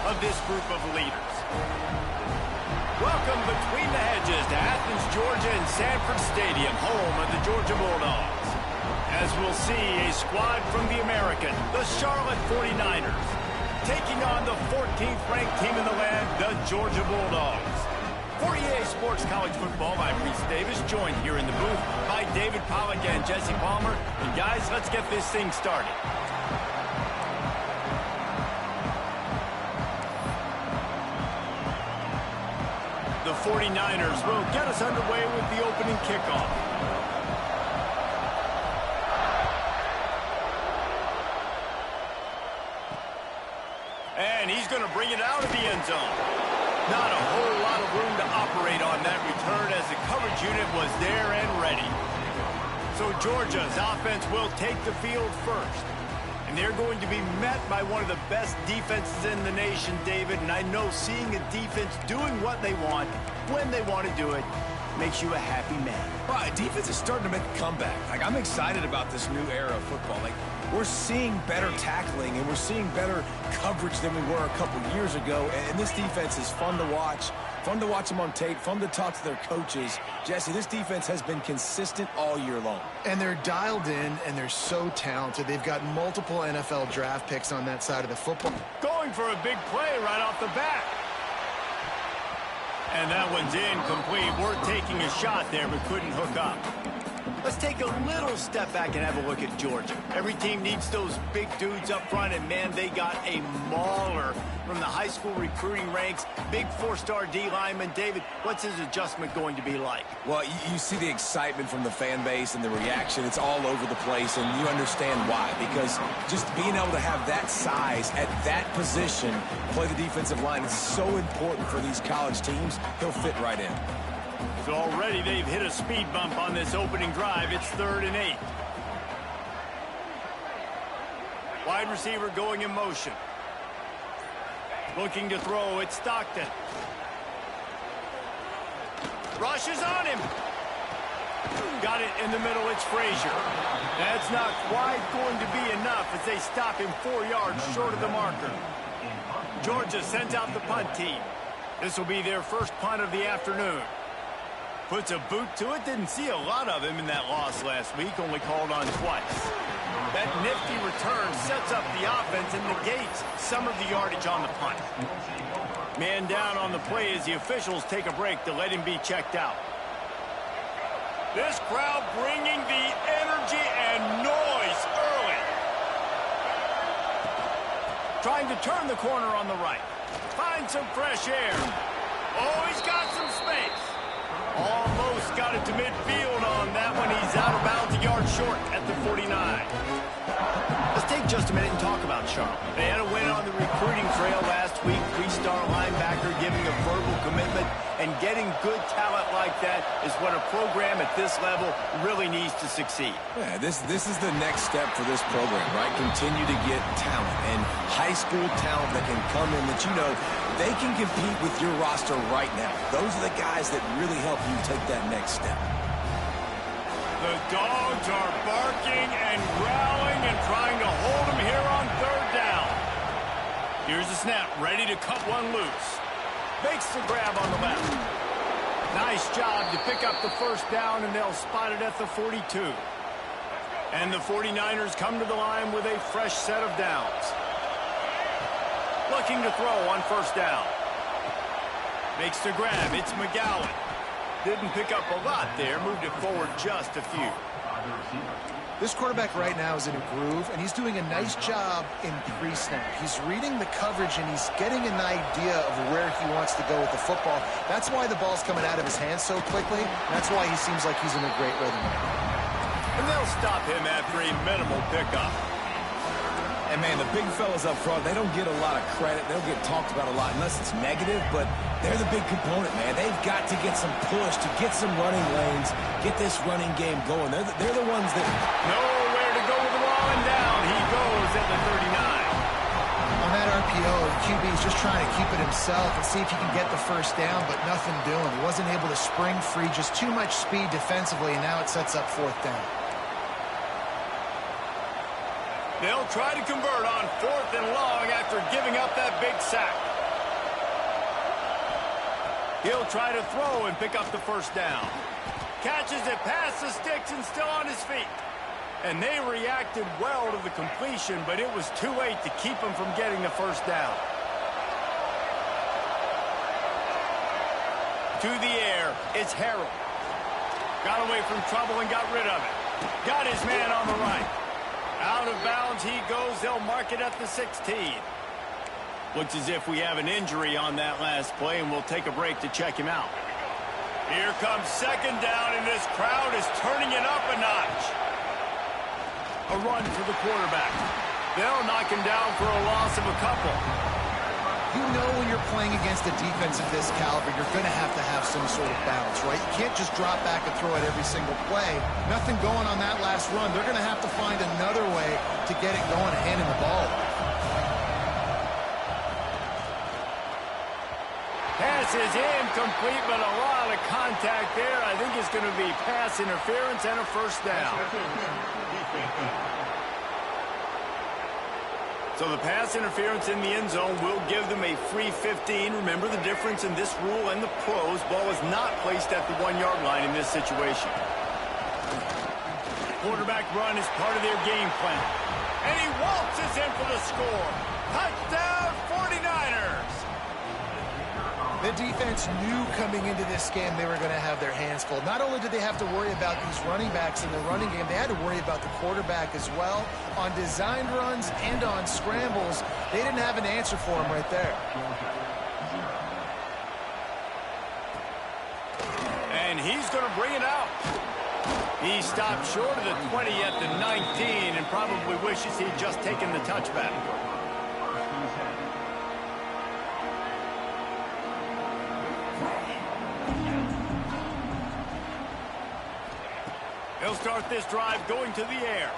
of this group of leaders. Welcome between the hedges to Athens, Georgia and Sanford Stadium, home of the Georgia Bulldogs. As we'll see, a squad from the American, the Charlotte 49ers, taking on the 14th ranked team in the land, the Georgia Bulldogs. For EA Sports College Football, I'm Reese Davis, joined here in the booth by David Pollack and Jesse Palmer. And guys, let's get this thing started. The 49ers will get us underway with the opening kickoff. And he's going to bring it out of the end zone. Not a whole lot of room to operate on that return as the coverage unit was there and ready. So Georgia's offense will take the field first. And they're going to be met by one of the best defenses in the nation, David. And I know seeing a defense doing what they want, when they want to do it, makes you a happy man. Well, defense is starting to make a comeback. I'm excited about this new era of football. We're seeing better tackling, and we're seeing better coverage than we were a couple years ago. And this defense is fun to watch. Fun to watch them on tape, fun to talk to their coaches. Jesse, this defense has been consistent all year long. And they're dialed in, and they're so talented. They've got multiple NFL draft picks on that side of the football. Going for a big play right off the bat. And that one's incomplete. We're taking a shot there, but couldn't hook up. Let's take a little step back and have a look at Georgia. Every team needs those big dudes up front, and, man, they got a mauler from the high school recruiting ranks. Big four-star D lineman. David, what's his adjustment going to be like? Well, you see the excitement from the fan base and the reaction. It's all over the place, and you understand why. Because just being able to have that size at that position, play the defensive line, is so important for these college teams. He'll fit right in. So already they've hit a speed bump on this opening drive. It's 3rd and 8. Wide receiver going in motion. Looking to throw, it's Stockton. Rushes on him. Got it in the middle, it's Frazier. That's not quite going to be enough as they stop him 4 yards short of the marker. Georgia sends out the punt team. This will be their first punt of the afternoon. Puts a boot to it. Didn't see a lot of him in that loss last week. Only called on twice. That nifty return sets up the offense and negates some of the yardage on the punt. Man down on the play as the officials take a break to let him be checked out. This crowd bringing the energy and noise early. Trying to turn the corner on the right. Find some fresh air. Oh, he's got some space. Almost got it to midfield on that one. He's out of bounds, a yard short at the 49. Let's take just a minute and talk about Charlotte. They had a win on the recruiting trail last week. 3-star linebacker giving a verbal commitment, and getting good talent like that is what a program at this level really needs to succeed. Yeah, this is the next step for this program, right? Continue to get talent and high school talent that can come in that they can compete with your roster right now. Those are the guys that really help you take that next step. The dogs are barking and growling and trying to hold him here on 3rd down. Here's the snap, ready to cut one loose. Makes the grab on the left. Nice job to pick up the first down, and they'll spot it at the 42. And the 49ers come to the line with a fresh set of downs. Looking to throw on 1st down. Makes the grab. It's McGowan. Didn't pick up a lot there. Moved it forward just a few. This quarterback right now is in a groove, and he's doing a nice job in pre-snap. He's reading the coverage, and he's getting an idea of where he wants to go with the football. That's why the ball's coming out of his hands so quickly. That's why he seems like he's in a great rhythm. And they'll stop him after a minimal pickup. And, man, the big fellas up front, they don't get a lot of credit. They don't get talked about a lot unless it's negative, but they're the big component, man. They've got to get some push, to get some running lanes, get this running game going. They're the ones that... Nowhere to go with the ball, and down he goes at the 39. On that RPO, QB is just trying to keep it himself and see if he can get the first down, but nothing doing. He wasn't able to spring free, just too much speed defensively, and now it sets up 4th down. They'll try to convert on 4th and long after giving up that big sack. He'll try to throw and pick up the first down. Catches it past the sticks and still on his feet. And they reacted well to the completion, but it was too late to keep him from getting the first down. To the air, it's Harrell. Got away from trouble and got rid of it. Got his man on the right. Out of bounds he goes. They'll mark it at the 16. Looks as if we have an injury on that last play, and we'll take a break to check him out. Here comes second down, and this crowd is turning it up a notch. A run for the quarterback. They'll knock him down for a loss of a couple. You know when you're playing against a defense of this caliber, you're going to have some sort of balance, right? You can't just drop back and throw it every single play. Nothing going on that last run. They're going to have to find another way to get it going and handing the ball. Pass is incomplete, but a lot of contact there. I think it's going to be pass interference and a first down. So the pass interference in the end zone will give them a free 15. Remember the difference in this rule and the pros. Ball is not placed at the 1-yard line in this situation. Quarterback run is part of their game plan. And he waltzes in for the score. Touchdown 49ers. The defense knew coming into this game they were going to have their hands full. Not only did they have to worry about these running backs in the running game, they had to worry about the quarterback as well. On designed runs and on scrambles, they didn't have an answer for him right there. And he's going to bring it out. He stopped short of the 20 at the 19 and probably wishes he'd just taken the touchback. He'll start this drive going to the air.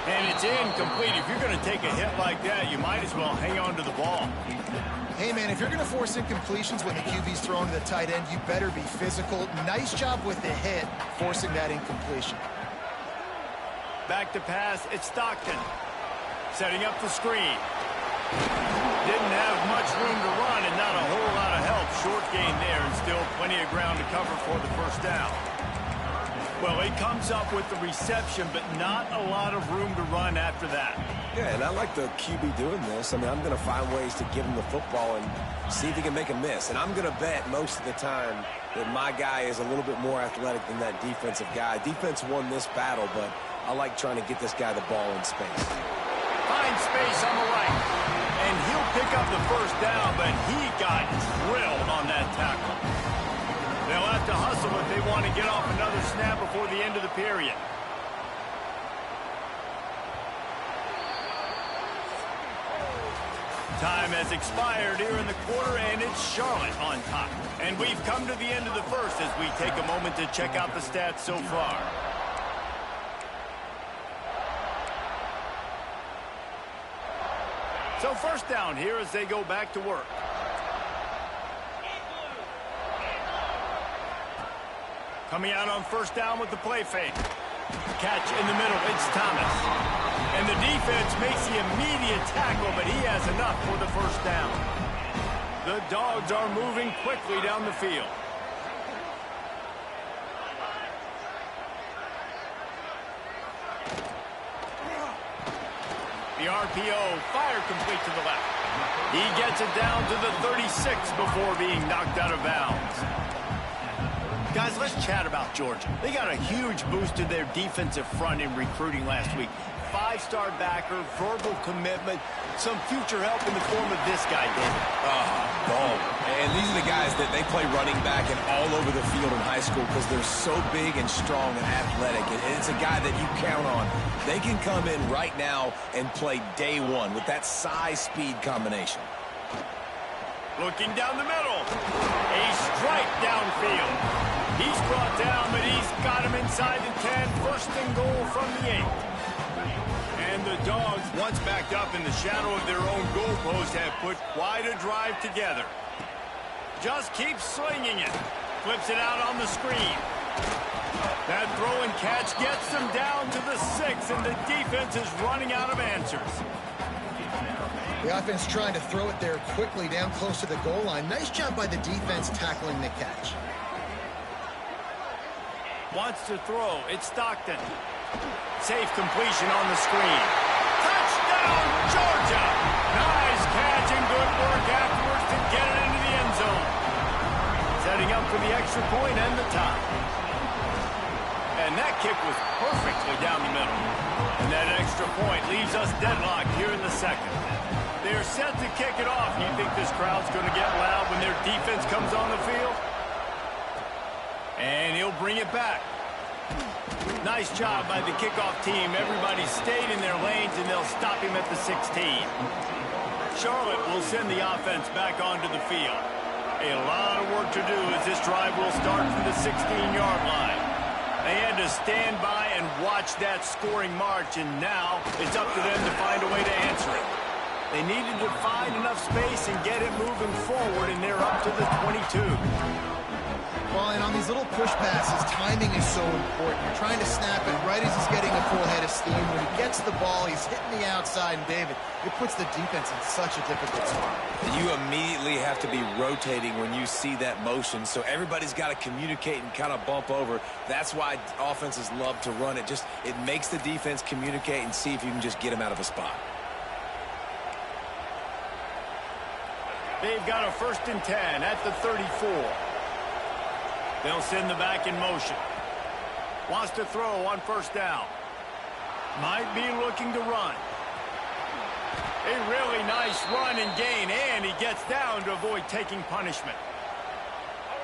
And it's incomplete. If you're going to take a hit like that, you might as well hang on to the ball. Hey, man, if you're going to force incompletions when the QB's throwing to the tight end, you better be physical. Nice job with the hit, forcing that incompletion. Back to pass, it's Stockton. Setting up the screen. Didn't have much room to run and not a whole lot of help. Short gain there and still plenty of ground to cover for the first down. Well, he comes up with the reception, but not a lot of room to run after that. Yeah, and I like the QB doing this. I mean, I'm going to find ways to give him the football and see if he can make a miss. And I'm going to bet most of the time that my guy is a little bit more athletic than that defensive guy. Defense won this battle, but I like trying to get this guy the ball in space. Find space on the right. And he'll pick up the first down, but he got drilled on that tackle. They'll have to hustle if they want to get off another snap before the end of the period. Time has expired here in the quarter, and it's Charlotte on top. And we've come to the end of the first as we take a moment to check out the stats so far. So first down here as they go back to work. Coming out on first down with the play fake. Catch in the middle, it's Thomas. And the defense makes the immediate tackle, but he has enough for the first down. The Dogs are moving quickly down the field. The RPO, fire complete to the left. He gets it down to the 36 before being knocked out of bounds. Guys, let's chat about Georgia. They got a huge boost to their defensive front in recruiting last week. 5-star backer, verbal commitment, some future help in the form of this guy, David. And these are the guys that they play running back and all over the field in high school because they're so big and strong and athletic. And it's a guy that you count on. They can come in right now and play day one with that size-speed combination. Looking down the middle. A strike downfield. He's brought down, but he's got him inside the 10. First and goal from the 8. And the Dogs, once backed up in the shadow of their own goalpost, have put quite a drive together. Just keeps slinging it. Flips it out on the screen. That throw and catch gets them down to the 6, and the defense is running out of answers. The offense trying to throw it there quickly down close to the goal line. Nice job by the defense tackling the catch. Wants to throw. It's Stockton. Safe completion on the screen. Touchdown, Georgia! Nice catch and good work afterwards to get it into the end zone. Setting up for the extra point and the tie. And that kick was perfectly down the middle. And that extra point leaves us deadlocked here in the second. They're set to kick it off. You think this crowd's going to get loud when their defense comes on the field? And he'll bring it back. Nice job by the kickoff team. Everybody stayed in their lanes, and they'll stop him at the 16. Charlotte will send the offense back onto the field. A lot of work to do as this drive will start from the 16-yard line. They had to stand by and watch that scoring march, and now it's up to them to find a way to answer it. They needed to find enough space and get it moving forward, and they're up to the 22. Well, and on these little push passes, timing is so important. You're trying to snap it right as he's getting a full head of steam. When he gets the ball, he's hitting the outside, and David, it puts the defense in such a difficult spot. You immediately have to be rotating when you see that motion, so everybody's got to communicate and kind of bump over. That's why offenses love to run it. It makes the defense communicate and see if you can just get him out of a spot. They've got a 1st and 10 at the 34. They'll send the back in motion. Wants to throw on 1st down. Might be looking to run. A really nice run and gain, and he gets down to avoid taking punishment.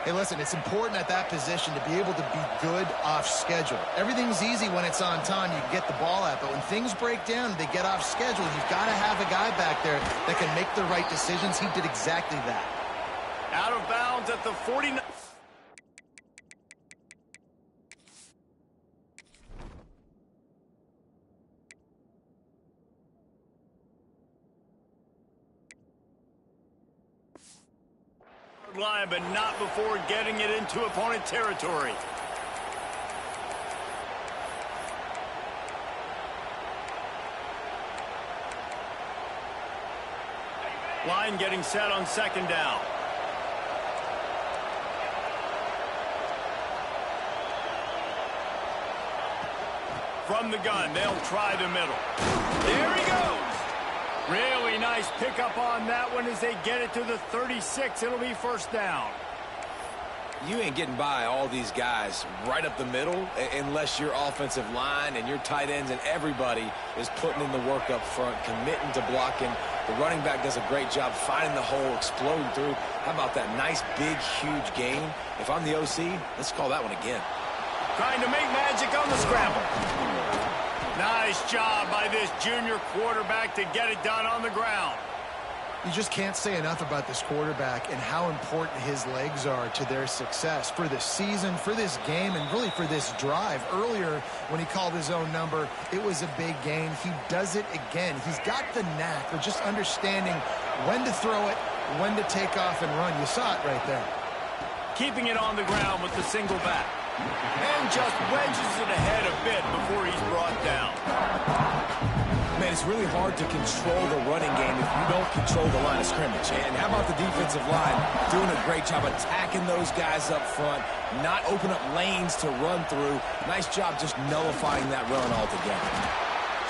Hey, listen, it's important at that position to be able to be good off schedule. Everything's easy when it's on time. You can get the ball out, but when things break down, they get off schedule. You've got to have a guy back there that can make the right decisions. He did exactly that. Out of bounds at the 49. Line, but not before getting it into opponent territory. Line getting set on 2nd down. From the gun, they'll try the middle. There he goes. Really nice pickup on that one as they get it to the 36. It'll be 1st down. You ain't getting by all these guys right up the middle unless your offensive line and your tight ends and everybody is putting in the work up front, committing to blocking. The running back does a great job finding the hole, exploding through. How about that nice, big, huge gain? If I'm the OC, let's call that one again. Trying to make magic on the scramble. Nice job by this junior quarterback to get it done on the ground. You just can't say enough about this quarterback and how important his legs are to their success for this season, for this game, and really for this drive. Earlier, when he called his own number, it was a big gain. He does it again. He's got the knack of just understanding when to throw it, when to take off and run. You saw it right there. Keeping it on the ground with the single back. And just wedges it ahead a bit before he's brought down. Man, it's really hard to control the running game if you don't control the line of scrimmage. And how about the defensive line doing a great job attacking those guys up front, not open up lanes to run through. Nice job just nullifying that run altogether.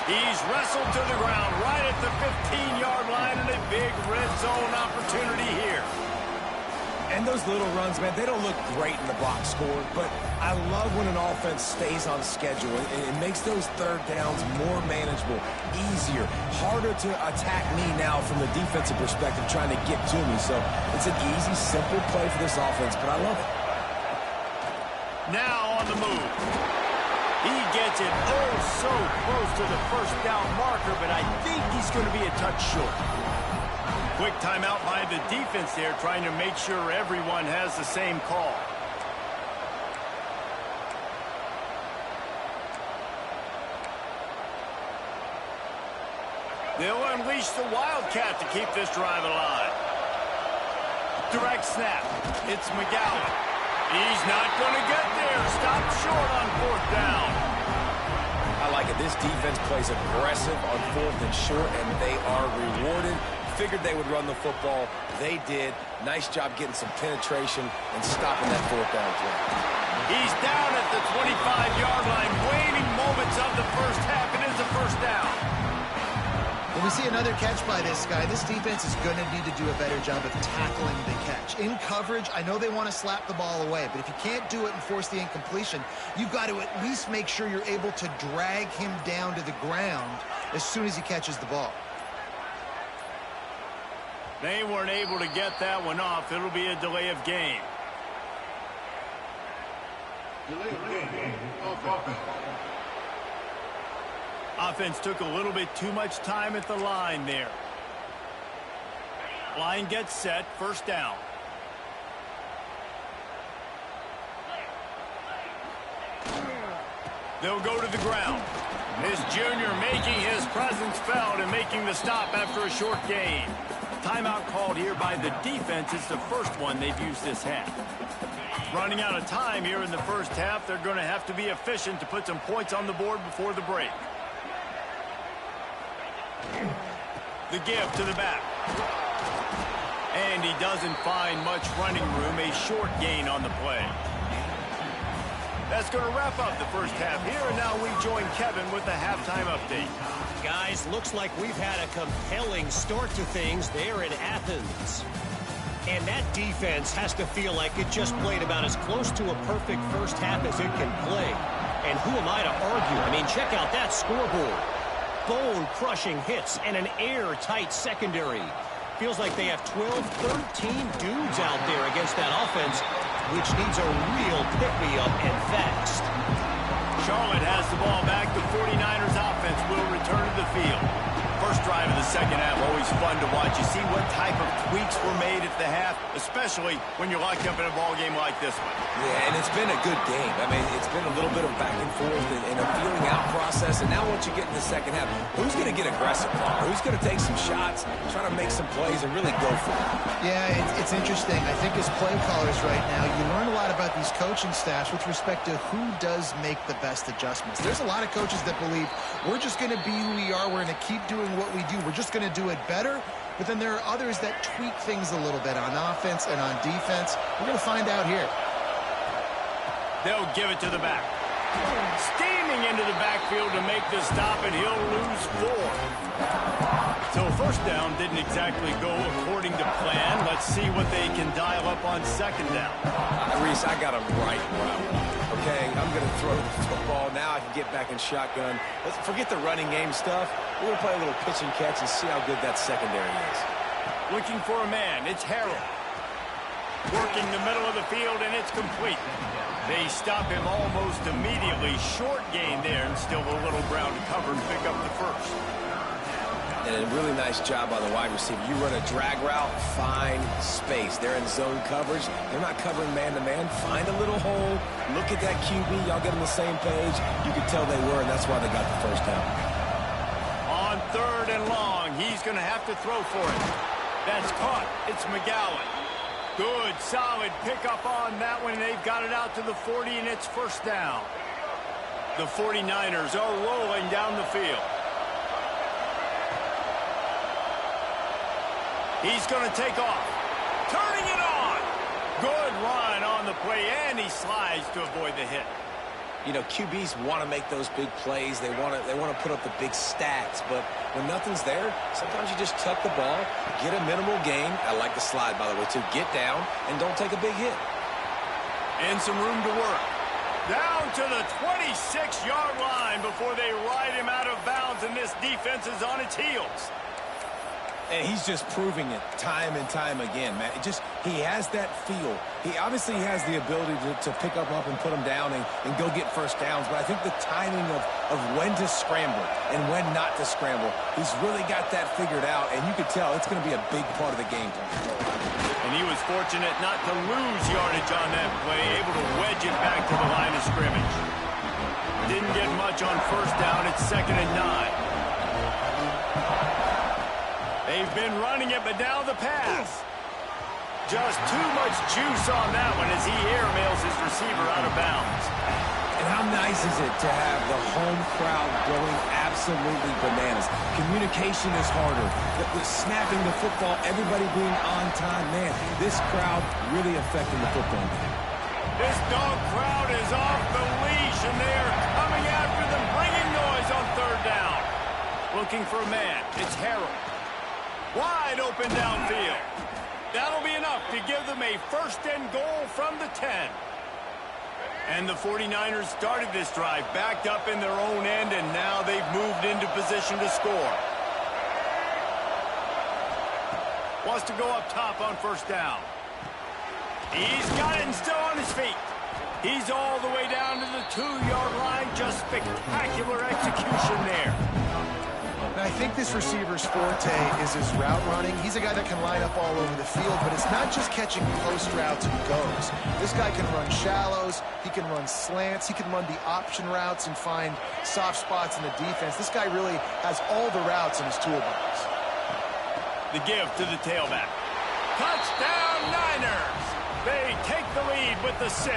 He's wrestled to the ground right at the 15-yard line, and a big red zone opportunity here. And those little runs, man, they don't look great in the box score, but I love when an offense stays on schedule. It makes those 3rd downs more manageable, easier, harder to attack me now from the defensive perspective trying to get to me. So it's an easy, simple play for this offense, but I love it. Now on the move. He gets it oh so close to the 1st down marker, but I think he's going to be a touch short. Quick timeout by the defense there, trying to make sure everyone has the same call. They'll unleash the Wildcat to keep this drive alive. Direct snap. It's McGowan. He's not going to get there. Stopped short on 4th down. I like it. This defense plays aggressive on 4th and short, and they are rewarded. Figured they would run the football. They did. Nice job getting some penetration and stopping that 4th down play. He's down at the 25-yard line. Waning moments of the first half. It is a first down. When we see another catch by this guy, this defense is going to need to do a better job of tackling the catch. In coverage, I know they want to slap the ball away, but if you can't do it and force the incompletion, you've got to at least make sure you're able to drag him down to the ground as soon as he catches the ball. They weren't able to get that one off. It'll be a delay of game. Delay of game. Offense took a little bit too much time at the line there. Line gets set. First down. They'll go to the ground. This junior making his presence felt and making the stop after a short gain. Timeout called here by the defense. It's the first one they've used this half. Running out of time here in the first half. They're going to have to be efficient to put some points on the board before the break. The give to the back. And he doesn't find much running room. A short gain on the play. That's going to wrap up the first half here. And now we join Kevin with the halftime update. Guys, looks like we've had a compelling start to things there in Athens. And that defense has to feel like it just played about as close to a perfect first half as it can play. And who am I to argue? I mean, check out that scoreboard. Bone-crushing hits and an airtight secondary. Feels like they have 12, 13 dudes out there against that offense, which needs a real pick-me-up and fast. Charlotte has the ball back. The 49ers offense will return to the field. First drive of the second half, always fun to watch. You see what type of tweaks were made at the half, especially when you're locked up in a ball game like this one. Yeah, and it's been a good game. I mean, it's been a little bit of back and forth and a feeling out process. And now once you get in the second half, who's going to get aggressive? Who's going to take some shots, try to make some plays, and really go for it? Yeah, it's interesting. I think as play callers right now, you learn a lot about these coaching staffs with respect to who does make the best adjustments. There's a lot of coaches that believe we're just going to be who we are. We're going to keep doing what we do. We're just going to do it better. But then there are others that tweak things a little bit on offense and on defense. We're going to find out here. They'll give it to the back. Steaming into the backfield to make the stop, and he'll lose 4. So first down didn't exactly go according to plan. Let's see what they can dial up on second down. Reese, I got him right route. Okay, I'm going to throw the football. Now I can get back in shotgun. Let's forget the running game stuff. We're going to play a little pitch and catch and see how good that secondary is. Looking for a man. It's Harrell. Working the middle of the field, and it's complete. They stop him almost immediately. Short gain there, and still a little ground to cover and pick up the first. And a really nice job by the wide receiver. You run a drag route, find space. They're in zone coverage. They're not covering man-to-man. Find a little hole. Look at that QB. Y'all get on the same page. You could tell they were, and that's why they got the first down. On third and long, he's going to have to throw for it. That's caught. It's McGowan. Good, solid pickup on that one. They've got it out to the 40, and it's first down. The 49ers are rolling down the field. He's going to take off. Turning it on. Good run on the play, and he slides to avoid the hit. You know, QBs want to make those big plays. They want to put up the big stats. But when nothing's there, sometimes you just tuck the ball, get a minimal gain. I like the slide, by the way, too. Get down and don't take a big hit. And some room to work. Down to the 26-yard line before they ride him out of bounds, and this defense is on its heels. And he's just proving it time and time again, man. He has that feel. He obviously has the ability to pick up and put him down and go get first downs. But I think the timing of when to scramble and when not to scramble, he's really got that figured out. And you could tell it's going to be a big part of the game plan. And he was fortunate not to lose yardage on that play, able to wedge it back to the line of scrimmage. Didn't get much on first down. It's 2nd and 9. They've been running it, but now the pass. Just too much juice on that one as he airmails his receiver out of bounds. And And how nice is it to have the home crowd going absolutely bananas? Communication is harder. The snapping the football, everybody being on time. Man, this crowd really affecting the football game. This dog crowd is off the leash, and they are coming after them, bringing noise on third down. Looking for a man. It's Harold. Wide open downfield. That'll be enough to give them a first and goal from the 10. And the 49ers started this drive backed up in their own end, and now they've moved into position to score. Wants to go up top on first down. He's got it and still on his feet. He's all the way down to the 2-yard line. Just spectacular execution there. And I think this receiver's forte is his route running. He's a guy that can line up all over the field, but it's not just catching post routes and goes. This guy can run shallows, he can run slants, he can run the option routes and find soft spots in the defense. This guy really has all the routes in his toolbox. The give to the tailback. Touchdown, Niners! They take the lead with the 6.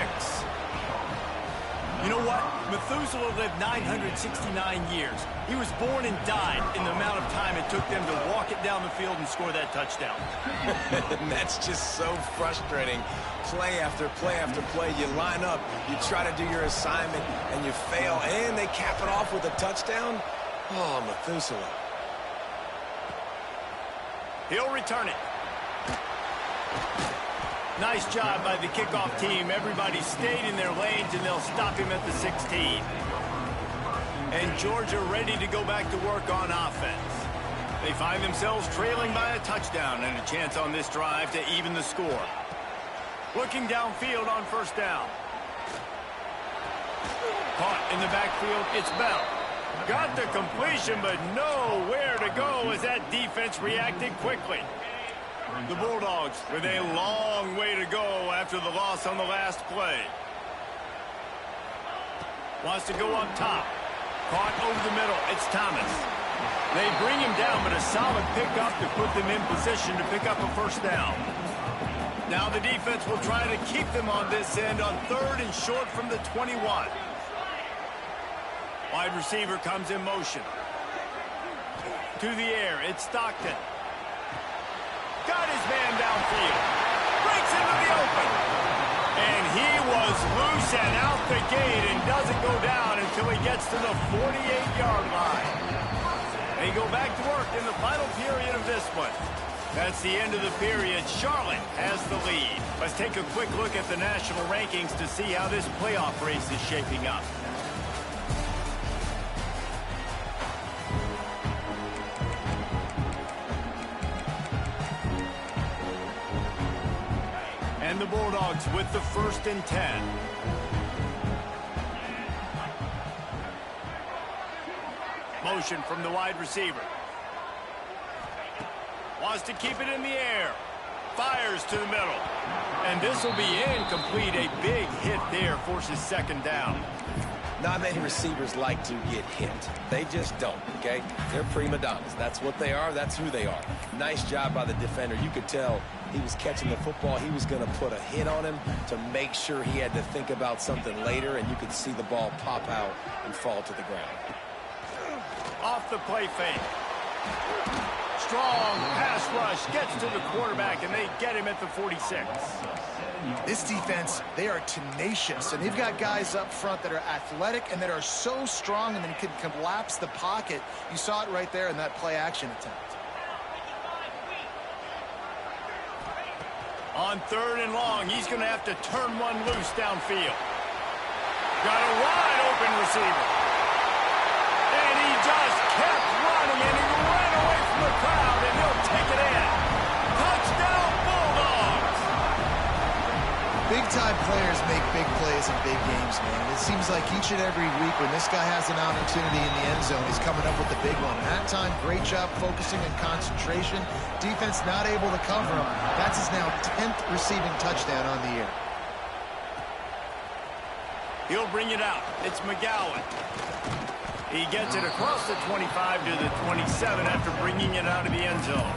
You know what? Methuselah lived 969 years. He was born and died in the amount of time it took them to walk it down the field and score that touchdown. And that's just so frustrating. Play after play after play. You line up, you try to do your assignment, and you fail, and they cap it off with a touchdown? Oh, Methuselah. He'll return it. Nice job by the kickoff team. Everybody stayed in their lanes, and they'll stop him at the 16. And Georgia ready to go back to work on offense. They find themselves trailing by a touchdown and a chance on this drive to even the score. Looking downfield on first down. Caught in the backfield, it's Bell. Got the completion, but nowhere to go as that defense reacted quickly. The Bulldogs with a long way to go after the loss on the last play. Wants to go up top. Caught over the middle. It's Thomas. They bring him down, but a solid pickup to put them in position to pick up a first down. Now the defense will try to keep them on this end on third and short from the 21. Wide receiver comes in motion. To the air, it's Stockton. Got his man downfield. Breaks into the open. And he was loose and out the gate and doesn't go down until he gets to the 48-yard line. They go back to work in the final period of this one. That's the end of the period. Charlotte has the lead. Let's take a quick look at the national rankings to see how this playoff race is shaping up. And the Bulldogs with the 1st and 10. Motion from the wide receiver. Wants to keep it in the air. Fires to the middle. And this will be incomplete. A big hit there forces second down. Not many receivers like to get hit. They just don't, okay? They're prima donnas. That's what they are. That's who they are. Nice job by the defender. You could tell he was catching the football. He was going to put a hit on him to make sure he had to think about something later, and you could see the ball pop out and fall to the ground. Off the play fake. Strong pass rush gets to the quarterback, and they get him at the 46. This defense, they are tenacious, and they've got guys up front that are athletic and that are so strong and then can collapse the pocket. You saw it right there in that play-action attempt. On third and long, he's going to have to turn one loose downfield. Got a wide open receiver. And he just kept running, and he ran away from the crowd, and he'll take it in. Touchdown, Bulldogs! Big-time players make big plays in big games, man. It seems like each and every week when this guy has an opportunity in the end zone, he's coming up with the big one. That time, great job focusing and concentration. Defense not able to cover him. That's his now 10th receiving touchdown on the year. He'll bring it out. It's McGowan. He gets it across the 25 to the 27 after bringing it out of the end zone.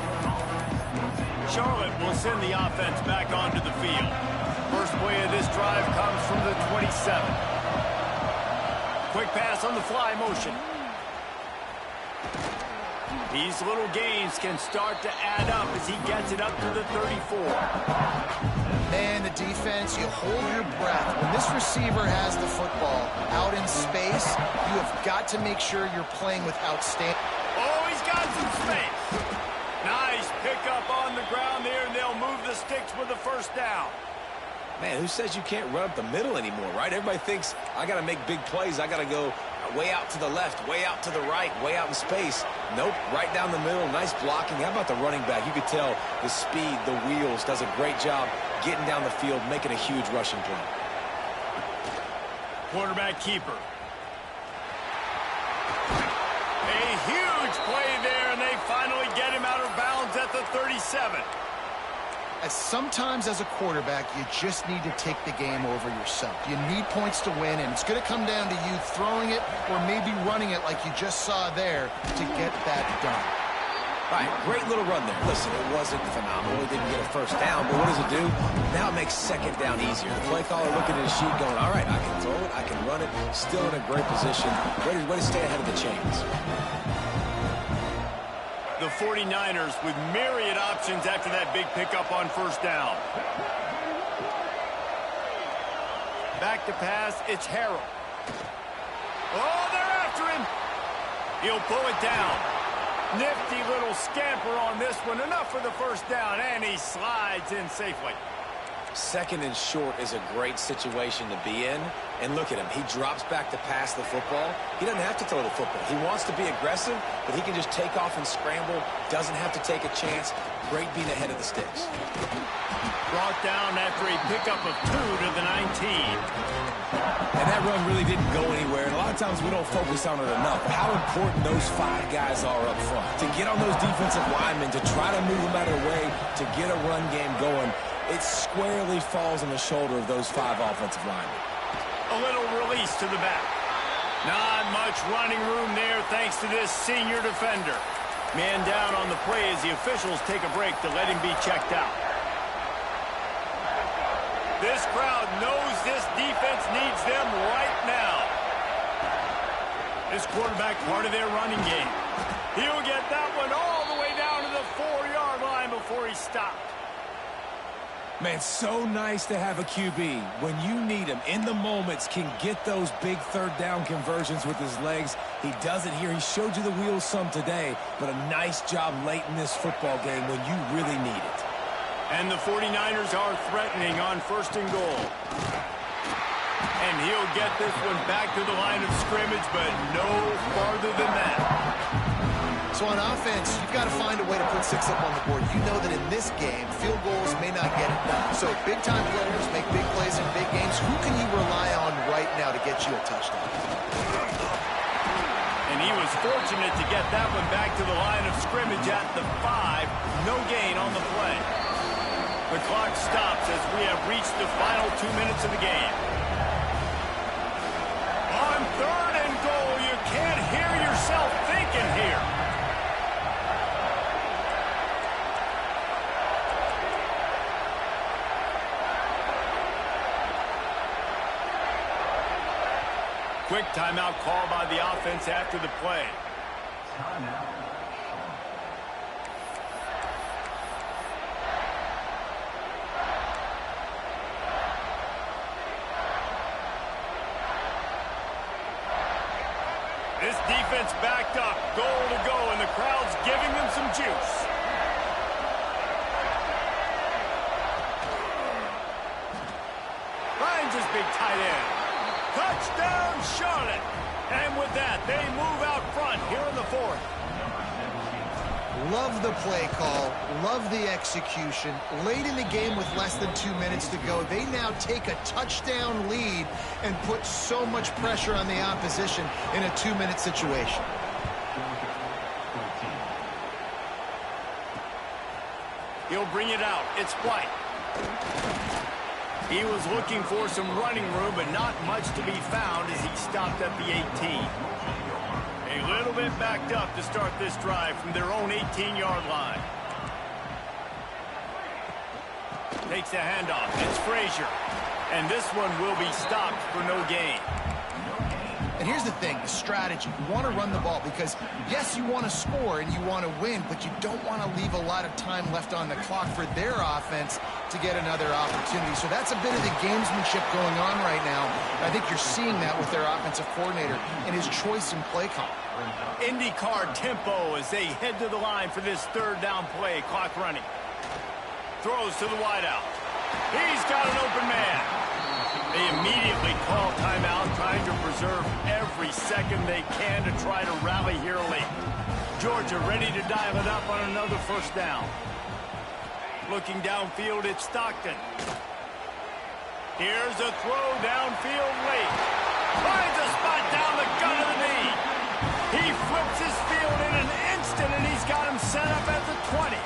Charlotte will send the offense back onto the field. First play of this drive comes from the 27. Quick pass on the fly motion. These little gains can start to add up as he gets it up to the 34. Man, the defense, you hold your breath. When this receiver has the football out in space, you have got to make sure you're playing with outstanding. Oh, he's got some space. Nice pickup on the ground there, and they'll move the sticks with the first down. Man, who says you can't run up the middle anymore, right? Everybody thinks I got to make big plays. I got to go way out to the left, way out to the right, way out in space. Nope, right down the middle. Nice blocking. How about the running back? You could tell the speed, the wheels, does a great job getting down the field, making a huge rushing play. Quarterback keeper. A huge play there, and they finally get him out of bounds at the 37. Sometimes as a quarterback, you just need to take the game over yourself. You need points to win, and it's going to come down to you throwing it or maybe running it like you just saw there to get that done. All right, great little run there. Listen, it wasn't phenomenal. He didn't get a first down, but what does it do? Now it makes second down easier. The play caller looking at his sheet going, all right, I can throw it, I can run it, still in a great position. Way to stay ahead of the chains. The 49ers with myriad options after that big pickup on first down. Back to pass, it's Harrell. Oh, they're after him. He'll pull it down. Nifty little scamper on this one. Enough for the first down, and he slides in safely. Second and short is a great situation to be in. And look at him. He drops back to pass the football. He doesn't have to throw the football. He wants to be aggressive, but he can just take off and scramble. Doesn't have to take a chance. Great being ahead of the sticks. Brought down after a pickup of 2 to the 19. And that run really didn't go anywhere. And a lot of times we don't focus on it enough. But how important those 5 guys are up front. To get on those defensive linemen, to try to move them out of the way, to get a run game going, it squarely falls on the shoulder of those 5 offensive linemen. A little release to the back. Not much running room there thanks to this senior defender. Man down on the play as the officials take a break to let him be checked out. This crowd knows this defense needs them right now. This quarterback part of their running game. He'll get that one all the way down to the 4-yard line before he stopped. Man, so nice to have a QB. When you need him, in the moments, can get those big third down conversions with his legs. He does it here. He showed you the wheels some today, but a nice job late in this football game when you really need it. And the 49ers are threatening on first and goal. And he'll get this one back to the line of scrimmage, but no farther than that. So on offense, you've got to find a way to put 6 up on the board. You know that in this game, field goals may not get it done. So big-time players make big plays in big games. Who can you rely on right now to get you a touchdown? And he was fortunate to get that one back to the line of scrimmage at the 5. No gain on the play. The clock stops as we have reached the final 2 minutes of the game. On third and goal, you can't hear yourself thinking here. Quick timeout call by the offense after the play. This defense backed up, goal to go, and the crowd's giving them some juice. Finds his big tight end. Touchdown, Charlotte. And with that, they move out front here in the 4th. Love the play call. Love the execution. Late in the game with less than 2 minutes to go, they now take a touchdown lead and put so much pressure on the opposition in a 2-minute situation. He'll bring it out. It's White. He was looking for some running room, but not much to be found as he stopped at the 18. A little bit backed up to start this drive from their own 18-yard line. Takes a handoff. It's Frazier. And this one will be stopped for no gain. And here's the thing, the strategy. You want to run the ball because, yes, you want to score and you want to win, but you don't want to leave a lot of time left on the clock for their offense to get another opportunity. So that's a bit of the gamesmanship going on right now. And I think you're seeing that with their offensive coordinator and his choice in play call. IndyCar tempo as they head to the line for this third down play. Clock running. Throws to the wideout. He's got an open man. They immediately call timeout, trying to preserve every second they can to try to rally here late. Georgia ready to dial it up on another first down. Looking downfield, it's Stockton. Here's a throw downfield late. Finds a spot down the gut of the knee. He flips his field in an instant, and he's got him set up at the 20.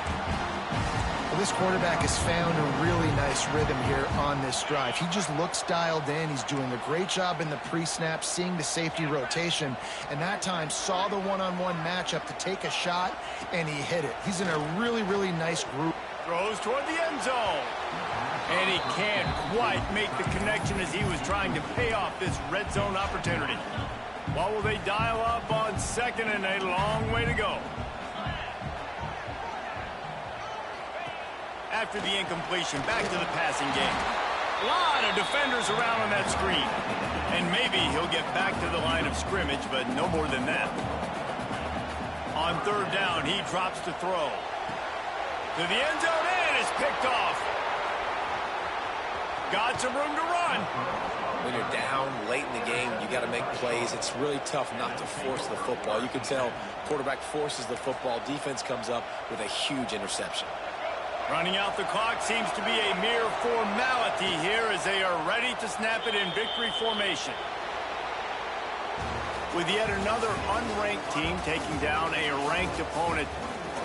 Well, this quarterback has found a really nice rhythm here on this drive. He just looks dialed in. He's doing a great job in the pre-snap, seeing the safety rotation, and that time saw the one-on-one matchup to take a shot, and he hit it. He's in a really, really nice group. Throws toward the end zone. And he can't quite make the connection as he was trying to pay off this red zone opportunity. What will they dial up on second and a long way to go? After the incompletion, back to the passing game. A lot of defenders around on that screen. And maybe he'll get back to the line of scrimmage, but no more than that. On third down, he drops to throw. To the end zone, and is picked off. Got some room to run. When you're down late in the game, you got to make plays. It's really tough not to force the football. You can tell quarterback forces the football. Defense comes up with a huge interception. Running out the clock seems to be a mere formality here as they are ready to snap it in victory formation. With yet another unranked team taking down a ranked opponent,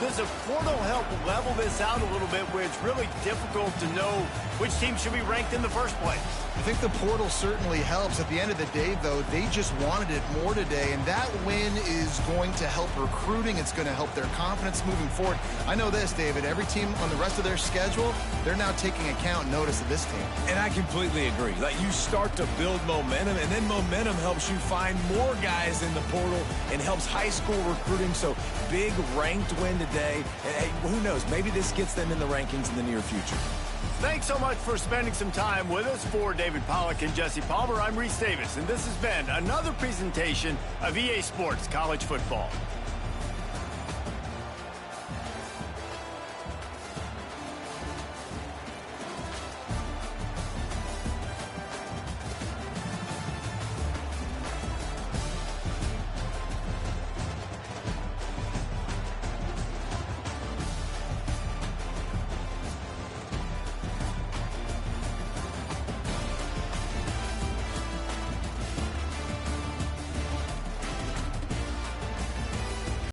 does a portal help level this out a little bit where it's really difficult to know which team should be ranked in the first place? I think the portal certainly helps. At the end of the day, though, they just wanted it more today, and that win is going to help recruiting. It's going to help their confidence moving forward. I know this, David, every team on the rest of their schedule, they're now taking account and notice of this team. And I completely agree. Like, you start to build momentum, and then momentum helps you find more guys in the portal and helps high school recruiting. So big ranked win today. And hey, who knows? Maybe this gets them in the rankings in the near future. Thanks so much for spending some time with us. For David Pollack and Jesse Palmer, I'm Reese Davis, and this has been another presentation of EA Sports College Football.